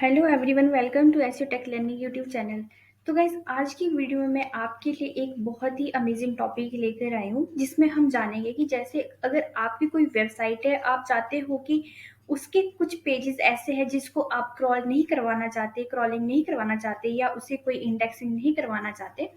Hello everyone, welcome to SU tech learning YouTube channel. तो guys, आज की video में मैं आपके लिए एक बहुत ही अमेजिंग टॉपिक लेकर आई हूँ, जिसमें हम जानेंगे कि जैसे अगर आपकी कोई वेबसाइट है, आप चाहते हो कि उसके कुछ पेजेस ऐसे हैं जिसको आप क्रॉलिंग नहीं करवाना चाहते या उसे कोई इंडेक्सिंग नहीं करवाना चाहते।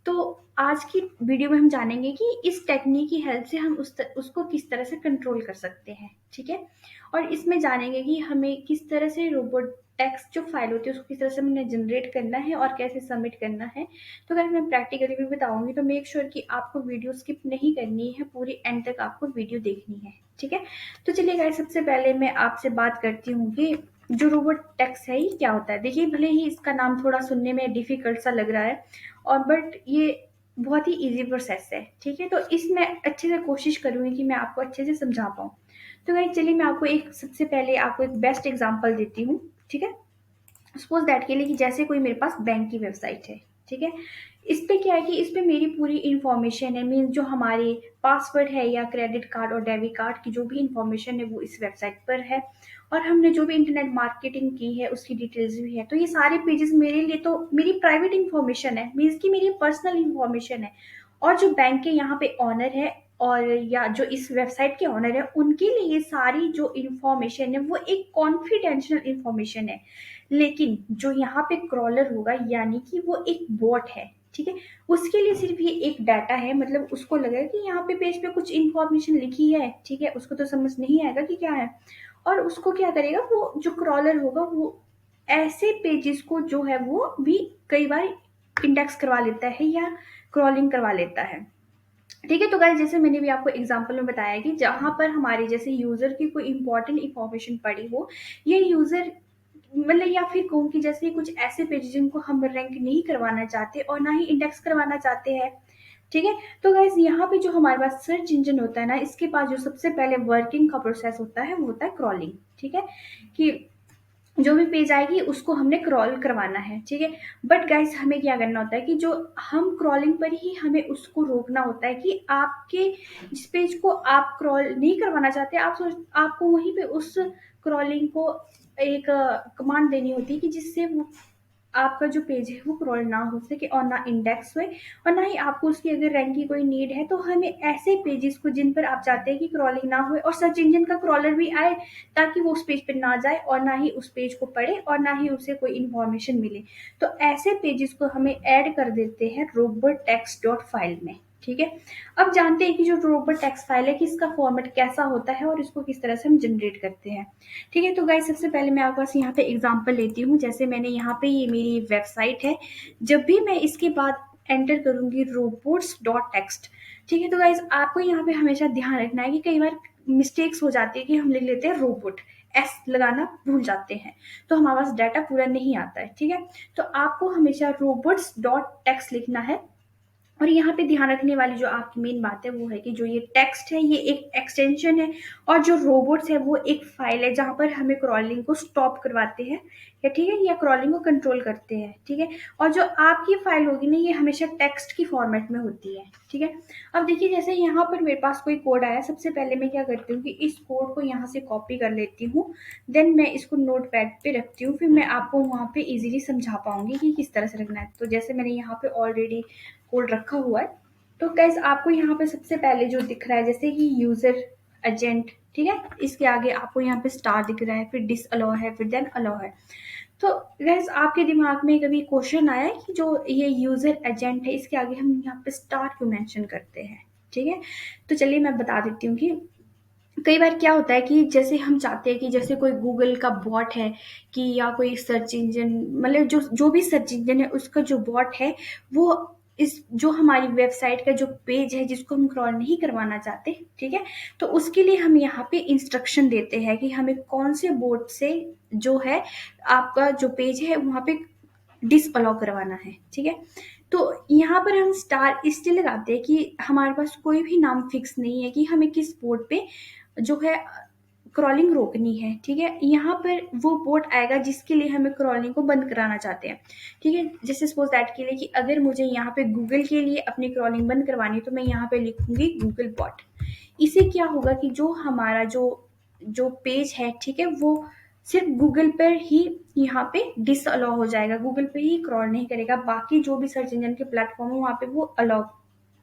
तो आज की वीडियो में हम जानेंगे कि इस टेक्निक की हेल्प से हम उसको किस तरह से कंट्रोल कर सकते हैं। ठीक है। और इसमें जानेंगे कि हमें किस तरह से रोबोट टेक्स्ट जो फाइल होती है उसको किस तरह से हमने जनरेट करना है और कैसे सबमिट करना है। तो अगर मैं प्रैक्टिकली भी बताऊंगी तो मेक श्योर कि आपको वीडियो स्किप नहीं करनी है, पूरी एंड तक आपको वीडियो देखनी है। ठीक है। तो चलिए गाइस, सबसे पहले मैं आपसे बात करती हूँ कि जो रोबोट टेक्स्ट है ये क्या होता है। देखिए, भले ही इसका नाम थोड़ा सुनने में डिफिकल्ट सा लग रहा है और बट ये बहुत ही इजी प्रोसेस है। ठीक है। तो इसमें अच्छे से कोशिश करूंगी कि मैं आपको अच्छे से समझा पाऊँ। तो गाइस, चलिए मैं आपको एक सबसे पहले आपको एक बेस्ट एग्जांपल देती हूँ। ठीक है। सपोज दैट के लिए कि जैसे कोई मेरे पास बैंक की वेबसाइट है। ठीक है। इस पे क्या है कि इस पे मेरी पूरी इंफॉर्मेशन है, मीन जो हमारे पासवर्ड है या क्रेडिट कार्ड और डेबिट कार्ड की जो भी इंफॉर्मेशन है वो इस वेबसाइट पर है। और हमने जो भी इंटरनेट मार्केटिंग की है उसकी डिटेल्स भी है। तो ये सारे पेजेस मेरे लिए तो मेरी प्राइवेट इंफॉर्मेशन है, मीन्स की मेरी पर्सनल इंफॉर्मेशन है। और जो बैंक के यहाँ पे ऑनर है और या जो इस वेबसाइट के ऑनर है, उनके लिए ये सारी जो इंफॉर्मेशन है वो एक कॉन्फिडेंशियल इंफॉर्मेशन है। लेकिन जो यहाँ पे क्रॉलर होगा, यानी कि वो एक बॉट है। ठीक है। उसके लिए सिर्फ ये एक डाटा है, मतलब उसको लगेगा कि यहाँ पे पेज पे कुछ इंफॉर्मेशन लिखी है। ठीक है। उसको तो समझ नहीं आएगा कि क्या है। और उसको क्या करेगा, वो जो क्रॉलर होगा वो ऐसे पेजेस को जो है वो भी कई बार इंडेक्स करवा लेता है या क्रॉलिंग करवा लेता है। ठीक है। तो गाइस, जैसे मैंने भी आपको एग्जांपल में बताया कि जहां पर हमारे जैसे यूजर की कोई इंपॉर्टेंट इंफॉर्मेशन पड़ी हो, ये यूजर मतलब या फिर कहूँ कि जैसे कुछ ऐसे पेज जिनको हम रैंक नहीं करवाना चाहते और ना ही इंडेक्स करवाना चाहते हैं। ठीक है। तो गाइस, यहाँ पे जो हमारे पास सर्च इंजन होता है ना, इसके पास जो सबसे पहले वर्किंग का प्रोसेस होता है वो होता है क्रॉलिंग। ठीक है। कि जो भी पेज आएगी उसको हमने क्रॉल करवाना है। ठीक है। बट गाइस, हमें क्या करना होता है कि जो हम क्रॉलिंग पर ही हमें उसको रोकना होता है कि आपके जिस पेज को आप क्रॉल नहीं करवाना चाहते, आपको वहीं पे उस क्रॉलिंग को एक कमांड देनी होती है कि जिससे वो आपका जो पेज है वो क्रॉल ना हो सके और ना इंडेक्स हुए। और ना ही आपको उसकी अगर रैंक की कोई नीड है तो हमें ऐसे पेजेस को जिन पर आप चाहते हैं कि क्रॉलिंग ना हुए और सर्च इंजन का क्रॉलर भी आए, ताकि वो उस पेज पर ना जाए और ना ही उस पेज को पढ़े और ना ही उसे कोई इंफॉर्मेशन मिले। तो ऐसे पेजेस को हमें ऐड कर देते हैं रोबोट टेक्स्ट डॉट फाइल में। ठीक है। अब जानते हैं कि जो रोबोट टेक्स्ट फाइल है कि इसका फॉर्मेट कैसा होता है और इसको किस तरह से हम जनरेट करते हैं। ठीक है। तो गाइस, सबसे पहले मैं आपके पास यहाँ पे एग्जांपल लेती हूँ। जैसे मैंने यहाँ पे ये मेरी वेबसाइट है, जब भी मैं इसके बाद एंटर करूंगी रोबोट्स डॉट टेक्स्ट। ठीक है। तो गाइस, आपको यहाँ पे हमेशा ध्यान रखना है कि कई बार मिस्टेक्स हो जाती है कि हम लिख लेते हैं रोबोट, एस लगाना भूल जाते हैं, तो हमारे पास डाटा पूरा नहीं आता है। ठीक है। तो आपको हमेशा रोबोट्स डॉट टेक्स्ट लिखना है। और यहाँ पे ध्यान रखने वाली जो आपकी मेन बात है वो है कि जो ये टेक्स्ट है ये एक एक्सटेंशन है और जो रोबोट्स है वो एक फाइल है जहां पर हमें क्रॉलिंग को स्टॉप करवाते हैं या ठीक है या क्रॉलिंग को कंट्रोल करते हैं। ठीक है। और जो आपकी फाइल होगी ना, ये हमेशा टेक्स्ट की फॉर्मेट में होती है। ठीक है। अब देखिए, जैसे यहाँ पर मेरे पास कोई कोड आया, सबसे पहले मैं क्या करती हूँ कि इस कोड को यहाँ से कॉपी कर लेती हूँ। देन मैं इसको नोट पैड पे रखती हूँ, फिर मैं आपको वहाँ पे इजीली समझा पाऊंगी कि किस तरह से रखना है। तो जैसे मैंने यहाँ पे ऑलरेडी कोड रखा हुआ है, तो गाइस आपको यहाँ पे सबसे पहले जो दिख रहा है जैसे कि यूजर एजेंट। ठीक है। इसके आगे आपको यहाँ पे स्टार दिख रहा है, फिर डिस अलाउ है, फिर देन अलाउ है। तो गाइस, आपके दिमाग में कभी क्वेश्चन आया है कि जो ये यूजर एजेंट है इसके आगे हम यहाँ पे स्टार क्यों मेंशन करते हैं। ठीक है। तो चलिए मैं बता देती हूँ कि कई बार क्या होता है कि जैसे हम चाहते हैं कि जैसे कोई गूगल का बॉट है कि या कोई सर्च इंजन, मतलब जो जो भी सर्च इंजन है उसका जो बॉट है वो इस जो हमारी वेबसाइट का जो पेज है जिसको हम क्रॉल नहीं करवाना चाहते। ठीक है। तो उसके लिए हम यहाँ पे इंस्ट्रक्शन देते हैं कि हमें कौन से बोर्ड से जो है आपका जो पेज है वहाँ पे डिसअलाउ करवाना है। ठीक है। तो यहाँ पर हम स्टार इसलिए लगाते हैं कि हमारे पास कोई भी नाम फिक्स नहीं है कि हमें किस बोर्ड पे जो है क्रॉलिंग रोकनी है। ठीक है। यहाँ पर वो बोर्ड आएगा जिसके लिए हमें क्रॉलिंग को बंद कराना चाहते हैं। ठीक है। जैसे सपोज दैट के लिए कि अगर मुझे यहाँ पे गूगल के लिए अपनी क्रॉलिंग बंद करवानी है तो मैं यहाँ पे लिखूंगी गूगल बॉट। इससे क्या होगा कि जो हमारा जो जो पेज है, ठीक है, वो सिर्फ गूगल पर ही यहाँ पे डिसअलाउ हो जाएगा, गूगल पे ही क्रॉल नहीं करेगा, बाकी जो भी सर्च इंजन के प्लेटफॉर्म है वहाँ पे वो अलाउ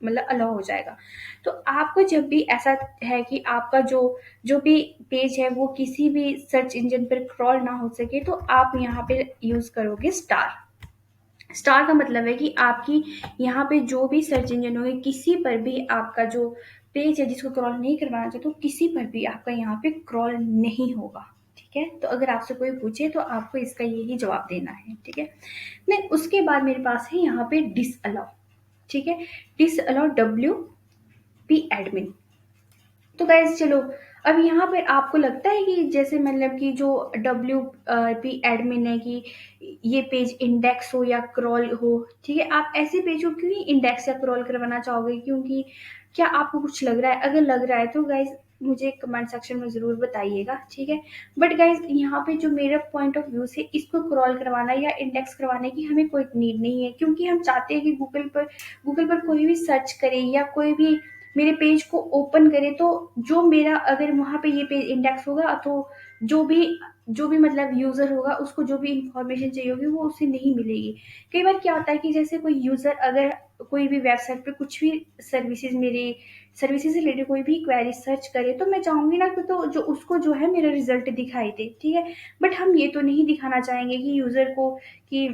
मतलब अलाउ हो जाएगा। तो आपको जब भी ऐसा है कि आपका जो जो भी पेज है वो किसी भी सर्च इंजन पर क्रॉल ना हो सके, तो आप यहाँ पे यूज करोगे स्टार। स्टार का मतलब है कि आपकी यहाँ पे जो भी सर्च इंजन होंगे, किसी पर भी आपका जो पेज है जिसको क्रॉल नहीं करवाना चाहते, तो किसी पर भी आपका यहाँ पे क्रॉल नहीं होगा। ठीक है, तो अगर आपसे कोई पूछे तो आपको इसका यही जवाब देना है। ठीक है, नहीं उसके बाद मेरे पास है यहाँ पे डिसअलाउ। ठीक है, डिसअलाउ WP एडमिन। तो गाइज चलो, अब यहाँ पर आपको लगता है कि जैसे मतलब कि जो WP एडमिन है कि ये पेज इंडेक्स हो या क्रॉल हो, ठीक है, आप ऐसे पेज को क्यों इंडेक्स या क्रॉल करवाना चाहोगे? क्योंकि क्या आपको कुछ लग रहा है? अगर लग रहा है तो गाइज मुझे कमेंट सेक्शन में ज़रूर बताइएगा। ठीक है, बट गाइज यहाँ पे जो मेरा पॉइंट ऑफ व्यू से इसको क्रॉल करवाना या इंडेक्स करवाने की हमें कोई नीड नहीं है, क्योंकि हम चाहते हैं कि गूगल पर कोई भी सर्च करे या कोई भी मेरे पेज को ओपन करे, तो जो मेरा अगर वहाँ पे ये पेज इंडेक्स होगा तो जो भी जो भी मतलब यूजर होगा उसको जो भी इंफॉर्मेशन चाहिए होगी वो उसे नहीं मिलेगी। कई बार क्या होता है कि जैसे कोई यूजर अगर कोई भी वेबसाइट पे कुछ भी सर्विसेज मेरे सर्विसेज से रिलेटेड कोई भी क्वेरी सर्च करे, तो मैं चाहूंगी ना कि तो जो उसको जो है मेरा रिजल्ट दिखाई दे। ठीक है, बट हम ये तो नहीं दिखाना चाहेंगे कि यूजर को कि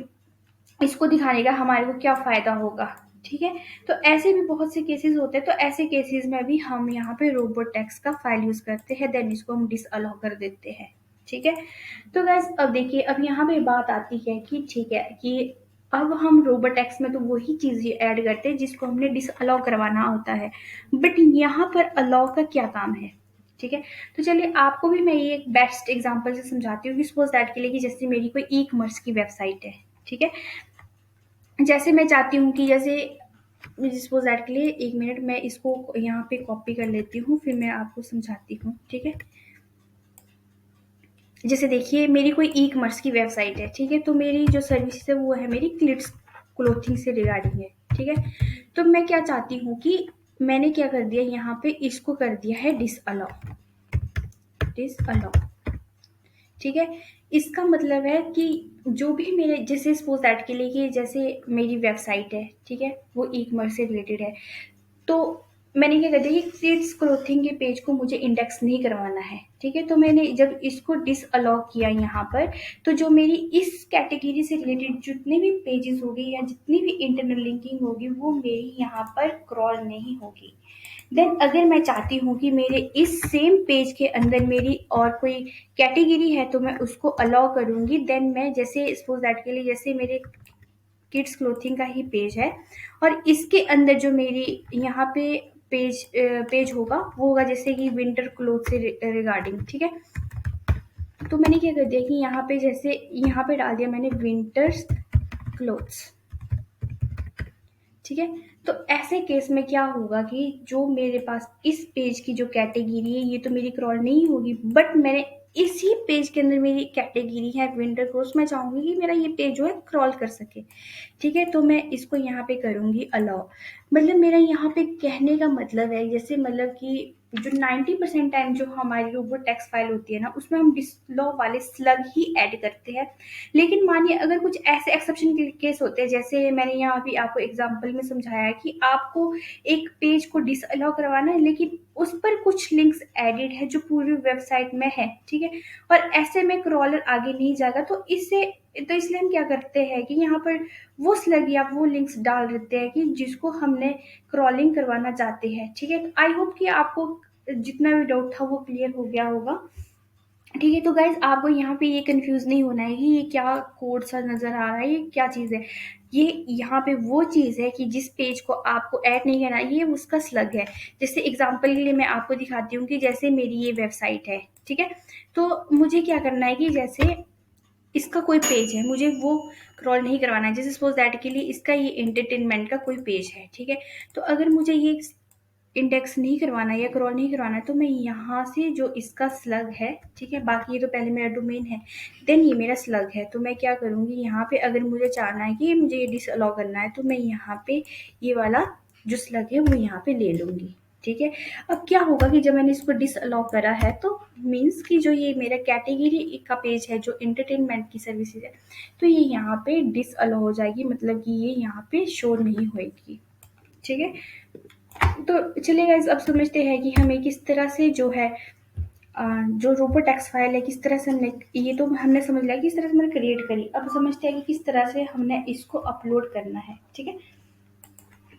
इसको दिखाने का हमारे को क्या फ़ायदा होगा। ठीक है, तो ऐसे भी बहुत से केसेस होते हैं, तो ऐसे केसेस में भी हम यहाँ पे रोबोट टैक्स का फाइल यूज़ करते हैं, देन इसको हम डिसअलाउ कर देते हैं। ठीक है, तो गैस अब देखिए, अब यहाँ पे बात आती है कि ठीक है कि अब हम रोबोट टैक्स में तो वही चीज़ ऐड करते हैं जिसको हमने डिसअलाउ करवाना होता है, बट यहाँ पर अलाउ का क्या काम है? ठीक है, तो चलिए आपको भी मैं ये एक बेस्ट एग्जांपल से समझाती हूँ कि सपोज दैट के लिए कि जैसे मेरी कोई ई कॉमर्स की वेबसाइट है। ठीक है, जैसे मैं चाहती हूँ कि जैसे सपोज दैट के लिए 1 मिनट मैं इसको यहाँ पे कॉपी कर लेती हूँ, फिर मैं आपको समझाती हूँ। ठीक है, जैसे देखिए मेरी कोई ई कॉमर्स की वेबसाइट है। ठीक है, तो मेरी जो सर्विस है वो है मेरी क्लिट्स क्लोथिंग से रिगार्डिंग है। ठीक है, तो मैं क्या चाहती हूँ कि मैंने क्या कर दिया, यहाँ पे इसको कर दिया है डिसअलाउ। डिसअलाउ, ठीक है, इसका मतलब है कि जो भी मेरे जैसे सपोज दैट के लिए कि जैसे मेरी वेबसाइट है, ठीक है, वो ई कॉमर्स से रिलेटेड है, तो मैंने क्या कर दिया कि किड्स क्लोथिंग के पेज को मुझे इंडेक्स नहीं करवाना है। ठीक है, तो मैंने जब इसको डिसअलाउ किया यहाँ पर, तो जो मेरी इस कैटेगरी से रिलेटेड जितने भी पेजेस होगी या जितनी भी इंटरनल लिंकिंग होगी वो मेरी यहाँ पर क्रॉल नहीं होगी। देन अगर मैं चाहती हूँ कि मेरे इस सेम पेज के अंदर मेरी और कोई कैटेगरी है तो मैं उसको अलाउ करूँगी। देन मैं जैसे सपोज दैट के लिए जैसे मेरे किड्स क्लोथिंग का ही पेज है और इसके अंदर जो मेरी यहाँ पे पेज होगा वो होगा जैसे कि विंटर क्लोथ से रिगार्डिंग। ठीक है, तो मैंने क्या कर दिया कि यहाँ पे जैसे यहाँ पे डाल दिया मैंने विंटर्स क्लोथ्स। ठीक है, तो ऐसे केस में क्या होगा कि जो मेरे पास इस पेज की जो कैटेगरी है ये तो मेरी क्रॉल नहीं होगी, बट मैंने इसी पेज के अंदर मेरी कैटेगरी है विंटर क्लोथ्स, मैं चाहूंगी कि मेरा ये पेज जो है क्रॉल कर सके। ठीक है, तो मैं इसको यहाँ पे करूंगी अलाउ। मतलब मेरा यहाँ पे कहने का मतलब है जैसे मतलब कि जो 90% टाइम जो हमारी रोबोट टेक्स्ट फाइल होती है ना उसमें हम डिसअलाउ वाले स्लग ही ऐड करते हैं। लेकिन मानिए अगर कुछ ऐसे एक्सेप्शन के केस होते हैं, जैसे मैंने यहाँ भी आपको एग्जांपल में समझाया है कि आपको एक पेज को डिसअलाउ करवाना है लेकिन उस पर कुछ लिंक्स एडेड है जो पूरी वेबसाइट में है। ठीक है, और ऐसे में क्रॉलर आगे नहीं जाएगा, तो इसलिए हम क्या करते हैं कि यहाँ पर वो स्लग या वो लिंक्स डाल देते हैं कि जिसको हमने क्रॉलिंग करवाना चाहते हैं। ठीक है, आई होप कि आपको जितना भी डाउट था वो क्लियर हो गया होगा। ठीक है, तो गाइज आपको यहाँ पे ये कंफ्यूज नहीं होना है कि ये क्या कोड सा नजर आ रहा है, ये क्या चीज़ है। ये यहाँ पे वो चीज़ है कि जिस पेज को आपको ऐड नहीं करना, ये उसका स्लग है। जैसे एग्जांपल के लिए मैं आपको दिखाती हूँ कि जैसे मेरी ये वेबसाइट है। ठीक है, तो मुझे क्या करना है कि जैसे इसका कोई पेज है मुझे वो क्रॉल नहीं करवाना है। जैसे सपोज दैट के लिए इसका ये एंटरटेनमेंट का कोई पेज है। ठीक है, तो अगर मुझे ये इंडेक्स नहीं करवाना है या क्रॉल नहीं करवाना है तो मैं यहाँ से जो इसका स्लग है, ठीक है, बाकी ये तो पहले मेरा डोमेन है, देन ये मेरा स्लग है, तो मैं क्या करूँगी यहाँ पे अगर मुझे चाहना है कि मुझे ये डिसअलाउ करना है तो मैं यहाँ पे ये वाला जो स्लग है वो यहाँ पे ले लूँगी। ठीक है। अब क्या होगा कि जब मैंने इसको डिसअलाउ करा है तो मीन्स कि जो ये मेरा कैटेगरी का पेज है जो एंटरटेनमेंट की सर्विसेज है, तो ये यहाँ पे डिसअलाउ हो जाएगी, मतलब कि ये यहाँ पे शो नहीं होएगी। ठीक है। तो चलिए गाइस, अब समझते हैं कि हमें किस तरह से जो है जो रोबोटेक्स फाइल है किस तरह से हमने, ये तो हमने समझ लिया कि किस तरह से मैंने क्रिएट करी। अब समझते हैं कि किस तरह से हमने इसको अपलोड करना है। ठीक है।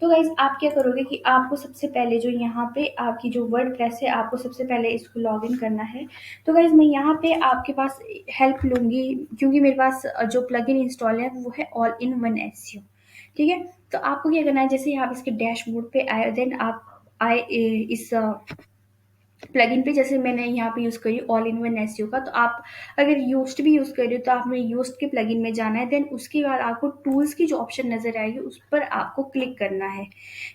तो गाइज आप क्या करोगे कि आपको सबसे पहले जो यहाँ पे आपकी जो वर्डप्रेस है, आपको सबसे पहले इसको लॉगिन करना है। तो गाइज मैं यहाँ पे आपके पास हेल्प लूँगी, क्योंकि मेरे पास जो प्लगइन इंस्टॉल है वो है ऑल इन वन एसईओ। ठीक है। तो आपको क्या करना है, जैसे आप इसके डैशबोर्ड पे आए, देन आप आए इस प्लगइन पे, जैसे मैंने यहाँ पे यूज़ करी ऑल इन वन एसईओ का। तो आप अगर योस्ट भी यूज़ कर रहे हो तो आपने योस्ट के प्लगइन में जाना है, देन उसके बाद आपको टूल्स की जो ऑप्शन नज़र आएगी उस पर आपको क्लिक करना है।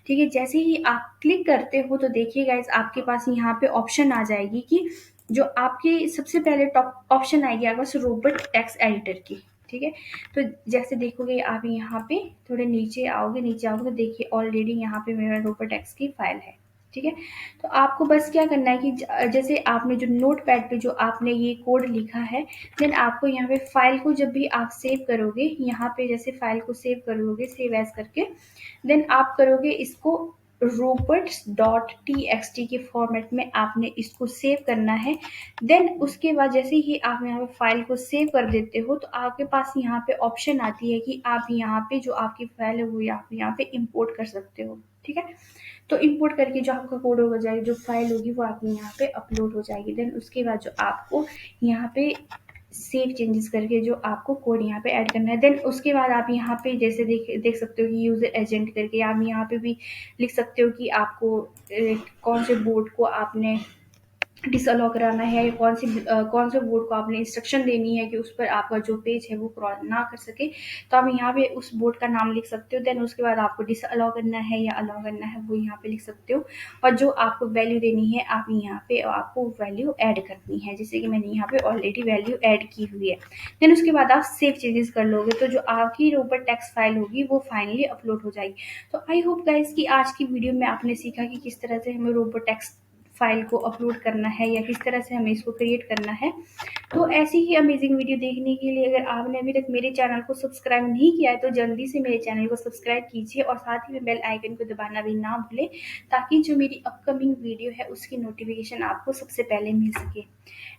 ठीक है। जैसे ही आप क्लिक करते हो तो देखिए गाइज आपके पास यहाँ पे ऑप्शन आ जाएगी कि जो आपकी सबसे पहले टॉप ऑप्शन आएगी आपके पास रोबोट टेक्स्ट एडिटर की। ठीक है। तो जैसे देखोगे आप यहाँ पे थोड़े नीचे आओगे तो देखिए ऑलरेडी यहाँ पे मेरा रोबोट टेक्स्ट की फाइल है। ठीक है। तो आपको बस क्या करना है कि जैसे आपने जो नोटपैड पे जो आपने ये कोड लिखा है, देन आपको यहाँ पे फाइल को जब भी आप सेव करोगे, यहाँ पे जैसे फाइल को सेव करोगे सेव एज करके, देन आप करोगे इसको robots.txt के फॉर्मेट में आपने इसको सेव करना है। देन उसके बाद जैसे ही आप यहाँ पे फाइल को सेव कर देते हो तो आपके पास यहाँ पे ऑप्शन आती है कि आप यहाँ पे जो आपकी फाइल है वो आप यहाँ पे इंपोर्ट कर सकते हो। ठीक है। तो इंपोर्ट करके जो आपका कोड हो जाएगा, जो फाइल होगी वो आपकी यहाँ पे अपलोड हो जाएगी। देन उसके बाद जो आपको यहाँ पे सेव चेंजेस करके जो आपको कोड यहाँ पे ऐड करना है, देन उसके बाद आप यहाँ पे जैसे देख सकते हो कि यूजर एजेंट करके आप यहाँ पे भी लिख सकते हो कि आपको कौन से बोर्ड को आपने डिसअलाउ कराना है, या कौन से बोर्ड को आपने इंस्ट्रक्शन देनी है कि उस पर आपका जो पेज है वो क्रॉल ना कर सके। तो आप यहाँ पे उस बोर्ड का नाम लिख सकते हो। देन उसके बाद आपको डिसअलाउ करना है या अलाउ करना है वो यहाँ पे लिख सकते हो। और जो आपको वैल्यू देनी है आप यहाँ पे आपको वैल्यू ऐड करनी है, जैसे कि मैंने यहाँ पे ऑलरेडी वैल्यू ऐड की हुई है। देन उसके बाद आप सेव चेंजेस कर लोगे तो जो आपकी रोबोट टेक्स्ट फाइल होगी वो फाइनली अपलोड हो जाएगी। तो आई होप गाइज कि आज की वीडियो में आपने सीखा कि किस तरह से हमें रोबोट टेक्स्ट फाइल को अपलोड करना है या किस तरह से हमें इसको क्रिएट करना है। तो ऐसी ही अमेजिंग वीडियो देखने के लिए अगर आपने अभी तक मेरे चैनल को सब्सक्राइब नहीं किया है तो जल्दी से मेरे चैनल को सब्सक्राइब कीजिए और साथ ही में बेल आइकन को दबाना भी ना भूलें, ताकि जो मेरी अपकमिंग वीडियो है उसकी नोटिफिकेशन आपको सबसे पहले मिल सके।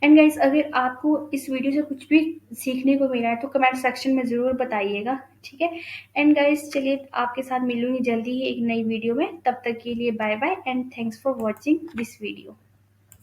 एंड गाइज अगर आपको इस वीडियो से कुछ भी सीखने को मिला है तो कमेंट सेक्शन में ज़रूर बताइएगा। ठीक है। एंड गाइज चलिए आपके साथ मिलूंगी जल्दी ही एक नई वीडियो में, तब तक के लिए bye bye and thanks for watching this video.